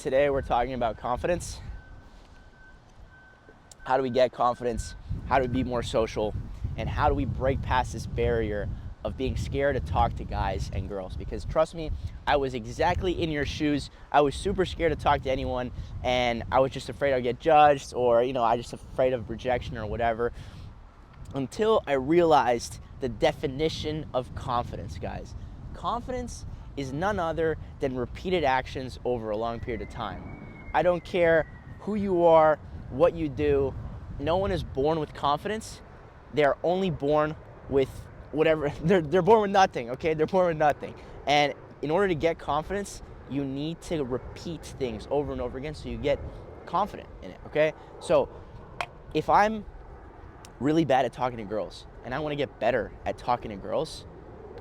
Today we're talking about confidence. How do we get confidence? How do we be more social? And how do we break past this barrier of being scared to talk to guys and girls? Because trust me, I was exactly in your shoes. I was super scared to talk to anyone, and I was just afraid I'd get judged, or I just afraid of rejection or whatever, until I realized the definition of confidence, guys. Confidence is none other than repeated actions over a long period of time. I don't care who you are, what you do. No one is born with confidence. They're only born with whatever. They're born with nothing, okay? They're born with nothing. And in order to get confidence, you need to repeat things over and over again so you get confident in it, okay? So if I'm really bad at talking to girls and I want to get better at talking to girls,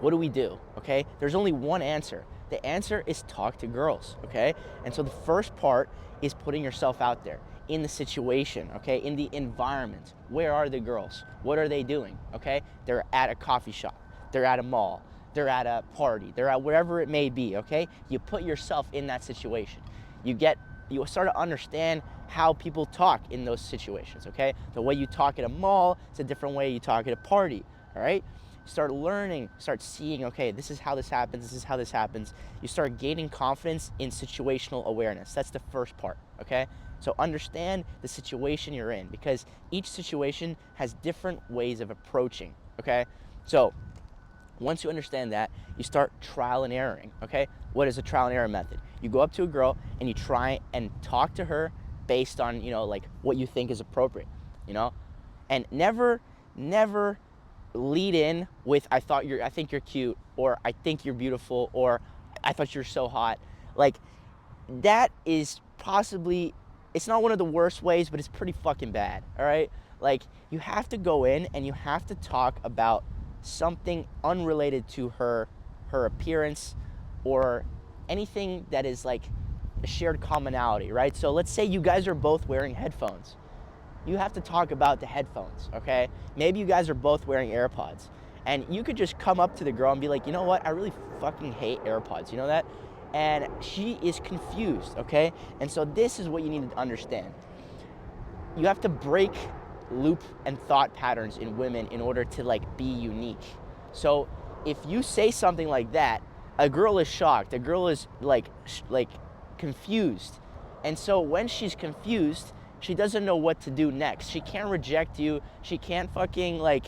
what do? Okay? There's only one answer. The answer is talk to girls, okay? And so the first part is putting yourself out there in the situation, okay? In the environment. Where are the girls? What are they doing, okay? They're at a coffee shop. They're at a mall. They're at a party. They're at wherever it may be, okay? You put yourself in that situation. You start to understand how people talk in those situations, okay? The way you talk at a mall is a different way you talk at a party, all right? Start learning, start seeing, okay, this is how this happens, this is how this happens. You start gaining confidence in situational awareness. That's the first part, okay? So understand the situation you're in, because each situation has different ways of approaching, okay? So once you understand that, you start trial and erroring, okay? What is a trial and error method? You go up to a girl and you try and talk to her based on, like what you think is appropriate, and never lead in with I think you're cute, or I think you're beautiful, or I thought you're so hot. Like, that is possibly, it's not one of the worst ways, but it's pretty fucking bad, all right? Like, you have to go in and you have to talk about something unrelated to her appearance, or anything that is like a shared commonality, right? So let's say you guys are both wearing headphones. You have to talk about the headphones, okay? Maybe you guys are both wearing AirPods, and you could just come up to the girl and be like, you know what? I really fucking hate AirPods, you know that? And she is confused, okay? And so this is what you need to understand. You have to break loop and thought patterns in women in order to be unique. So if you say something like that, a girl is shocked. A girl is like confused. And so when she's confused, she doesn't know what to do next. She can't reject you. She can't fucking like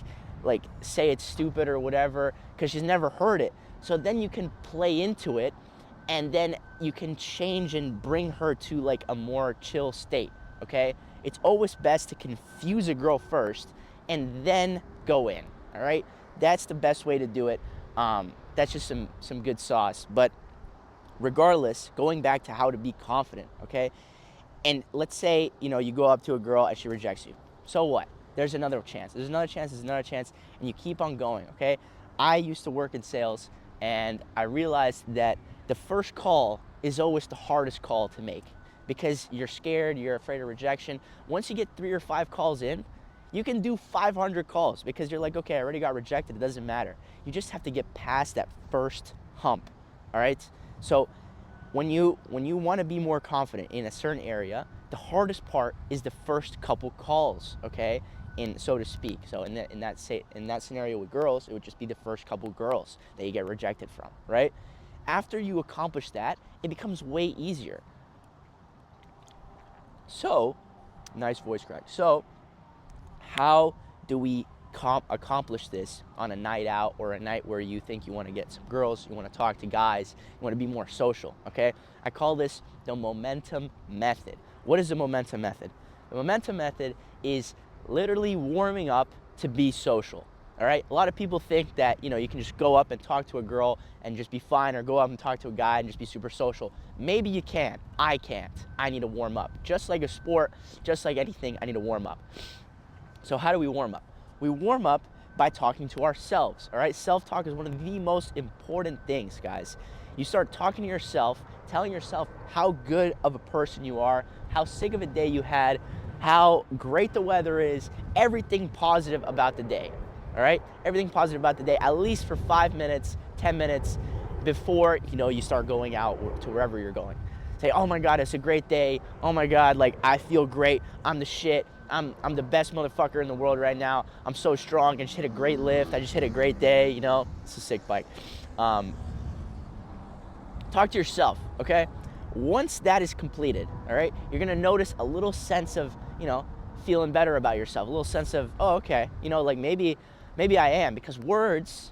say it's stupid or whatever, because she's never heard it. So then you can play into it, and then you can change and bring her to a more chill state, okay? It's always best to confuse a girl first and then go in, all right? That's the best way to do it. That's just some good sauce. But regardless, going back to how to be confident, okay? And let's say, you go up to a girl and she rejects you. So what? There's another chance. There's another chance. There's another chance. And you keep on going, okay? I used to work in sales, and I realized that the first call is always the hardest call to make, because you're scared, you're afraid of rejection. Once you get 3 or 5 calls in, you can do 500 calls, because you're like, okay, I already got rejected. It doesn't matter. You just have to get past that first hump, all right? So when you want to be more confident in a certain area, the hardest part is the first couple calls, okay? So to speak. So in that scenario with girls, it would just be the first couple girls that you get rejected from, right? After you accomplish that, it becomes way easier. So, nice voice crack. So, how do we accomplish this on a night out, or a night where you think you want to get some girls, you want to talk to guys, you want to be more social, okay? I call this the momentum method. What is the momentum method? The momentum method is literally warming up to be social, all right? A lot of people think that, you can just go up and talk to a girl and just be fine, or go up and talk to a guy and just be super social. Maybe you can. I can't. I need to warm up. Just like a sport, just like anything, I need to warm up. So how do we warm up? We warm up by talking to ourselves, all right? Self-talk is one of the most important things, guys. You start talking to yourself, telling yourself how good of a person you are, how sick of a day you had, how great the weather is, everything positive about the day, all right? Everything positive about the day, at least for 5 minutes, 10 minutes before, you start going out to wherever you're going. Say, oh my God, it's a great day. Oh my God, like I feel great. I'm the shit. I'm the best motherfucker in the world right now. I'm so strong. I just hit a great lift. I just hit a great day. You know, it's a sick bike. Talk to yourself, okay? Once that is completed, all right, you're gonna notice a little sense of, you know, feeling better about yourself, a little sense of, oh, okay, you know, like maybe I am, because words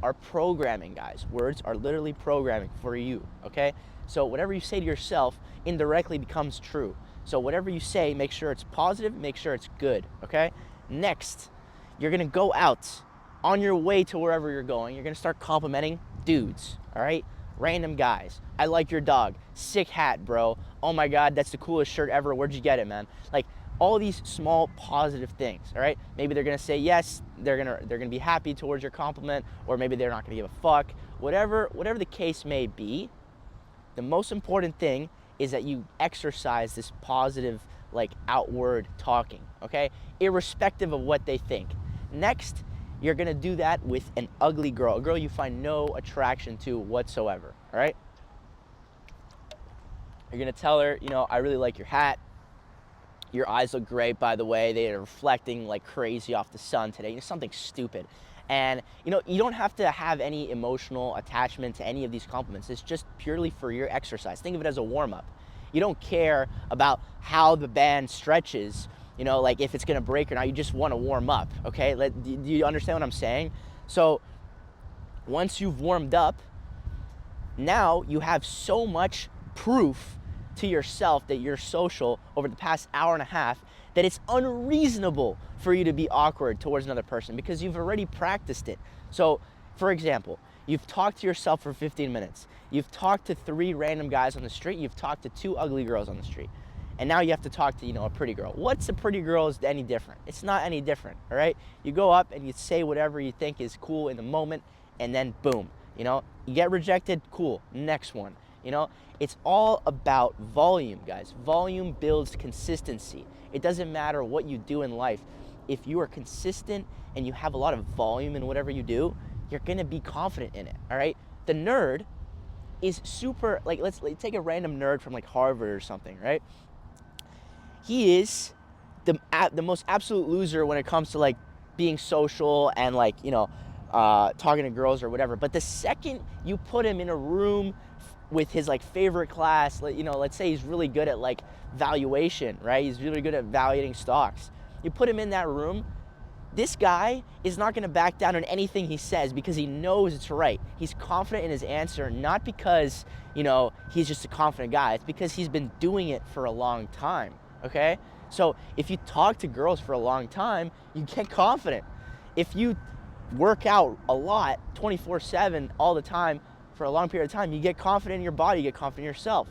are programming, guys. Words are literally programming for you, okay? So whatever you say to yourself indirectly becomes true. So whatever you say, make sure it's positive, make sure it's good, okay? Next, you're gonna go out on your way to wherever you're going. You're gonna start complimenting dudes, all right? Random guys. I like your dog. Sick hat, bro. Oh my God, that's the coolest shirt ever. Where'd you get it, man? Like all these small positive things, all right? Maybe they're gonna say yes, they're gonna be happy towards your compliment, or maybe they're not gonna give a fuck. Whatever the case may be, the most important thing is that you exercise this positive, like outward talking, okay? Irrespective of what they think. Next, you're gonna do that with an ugly girl, a girl you find no attraction to whatsoever, all right? You're gonna tell her, you know, I really like your hat. Your eyes look great, by the way. They are reflecting like crazy off the sun today. You know, something stupid. And, you know, you don't have to have any emotional attachment to any of these compliments. It's just purely for your exercise. Think of it as a warm-up. You don't care about how the band stretches, you know, like if it's gonna break or not. You just wanna warm up, okay? Do you understand what I'm saying? So once you've warmed up, now you have so much proof to yourself that you're social over the past hour and a half that it's unreasonable for you to be awkward towards another person because you've already practiced it. So, for example, you've talked to yourself for 15 minutes. You've talked to 3 random guys on the street. You've talked to 2 ugly girls on the street. And now you have to talk to, you know, a pretty girl. What's a pretty girl is any different? It's not any different, all right? You go up and you say whatever you think is cool in the moment, and then boom, you know, you get rejected, cool, next one. You know, it's all about volume, guys. Volume builds consistency. It doesn't matter what you do in life. If you are consistent and you have a lot of volume in whatever you do, you're gonna be confident in it, all right? The nerd is super, like, let's take a random nerd from like Harvard or something, right? He is the most absolute loser when it comes to like being social and like, you know, talking to girls or whatever. But the second you put him in a room with his like favorite class, you know, let's say he's really good at like valuation, right? He's really good at valuating stocks. You put him in that room, this guy is not going to back down on anything he says because he knows it's right. He's confident in his answer, not because, you know, he's just a confident guy. It's because he's been doing it for a long time, okay? So if you talk to girls for a long time, you get confident. If you work out a lot, 24/7, all the time, for a long period of time, you get confident in your body, you get confident in yourself.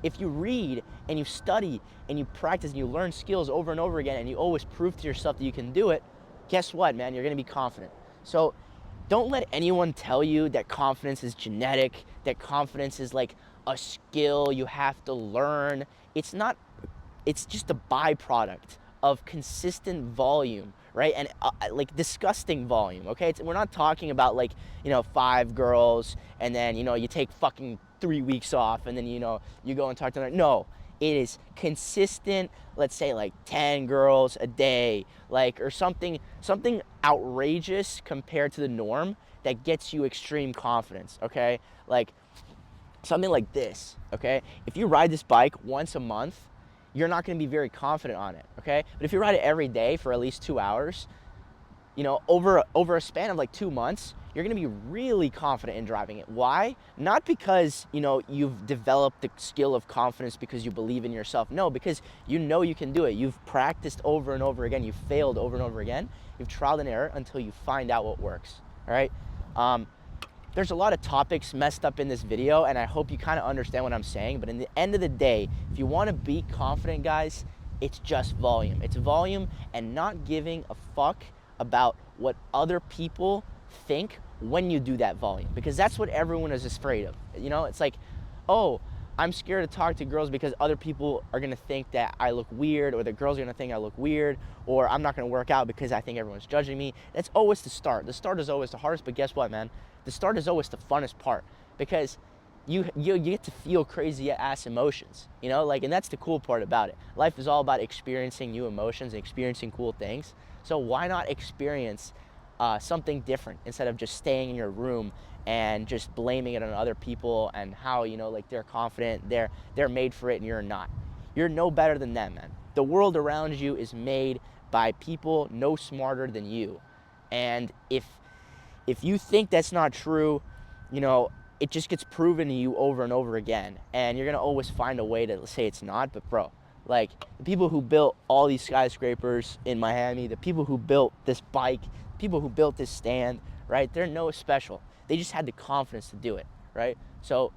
If you read and you study and you practice and you learn skills over and over again and you always prove to yourself that you can do it, guess what, man? You're gonna be confident. So don't let anyone tell you that confidence is genetic, that confidence is like a skill you have to learn. It's not, it's just a byproduct of consistent volume, right? And like disgusting volume, okay? We're not talking about like, you know, 5 girls and then, you know, you take fucking 3 weeks off and then, you know, you go and talk to them. No, it is consistent, let's say like 10 girls a day, like, or something outrageous compared to the norm that gets you extreme confidence, okay? Like something like this, okay? If you ride this bike once a month, you're not going to be very confident on it, okay? But if you ride it every day for at least 2 hours, you know, over a span of like 2 months, you're going to be really confident in driving it. Why? Not because, you know, you've developed the skill of confidence because you believe in yourself. No, because you know you can do it. You've practiced over and over again. You've failed over and over again. You've trial and error until you find out what works, all right? There's a lot of topics messed up in this video, and I hope you kind of understand what I'm saying, but in the end of the day, if you want to be confident, guys, it's just volume. It's volume and not giving a fuck about what other people think when you do that volume, because that's what everyone is afraid of. You know, it's like, oh, I'm scared to talk to girls because other people are going to think that I look weird, or the girls are going to think I look weird, or I'm not going to work out because I think everyone's judging me. That's always the start. The start is always the hardest, but guess what, man? The start is always the funnest part, because you get to feel crazy ass emotions, you know, like, and that's the cool part about it. Life is all about experiencing new emotions and experiencing cool things. So why not experience something different instead of just staying in your room and just blaming it on other people and how, you know, like, they're confident, they're made for it and you're not. You're no better than them, man. The world around you is made by people no smarter than you. And if you think that's not true, you know, it just gets proven to you over and over again. And you're going to always find a way to say it's not. But, bro, like, the people who built all these skyscrapers in Miami, the people who built this bike, people who built this stand, right? They're no special. They just had the confidence to do it, right? So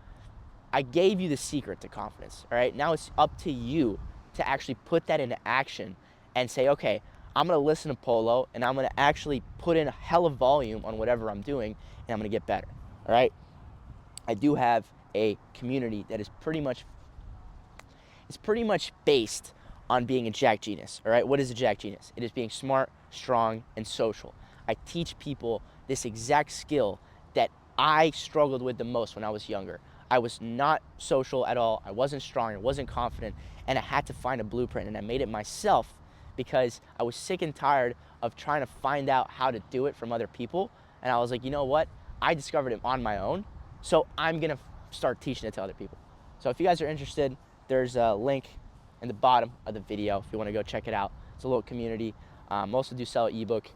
I gave you the secret to confidence, all right? Now it's up to you to actually put that into action and say, okay, I'm going to listen to Polo and I'm going to actually put in a hell of volume on whatever I'm doing and I'm going to get better, all right? I do have a community that is pretty much based on being a Jack Genius, all right? What is a Jack Genius? It is being smart, strong, and social. I teach people this exact skill that I struggled with the most when I was younger. I was not social at all. I wasn't strong. I wasn't confident. And I had to find a blueprint. And I made it myself because I was sick and tired of trying to find out how to do it from other people. And I was like, you know what? I discovered it on my own. So I'm going to start teaching it to other people. So if you guys are interested, there's a link in the bottom of the video if you want to go check it out. It's a little community. Also do sell an ebook.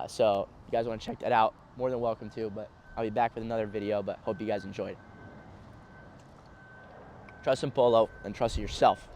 So if you guys want to check that out, more than welcome to. But I'll be back with another video, but hope you guys enjoyed. Trust in Polo and trust in yourself.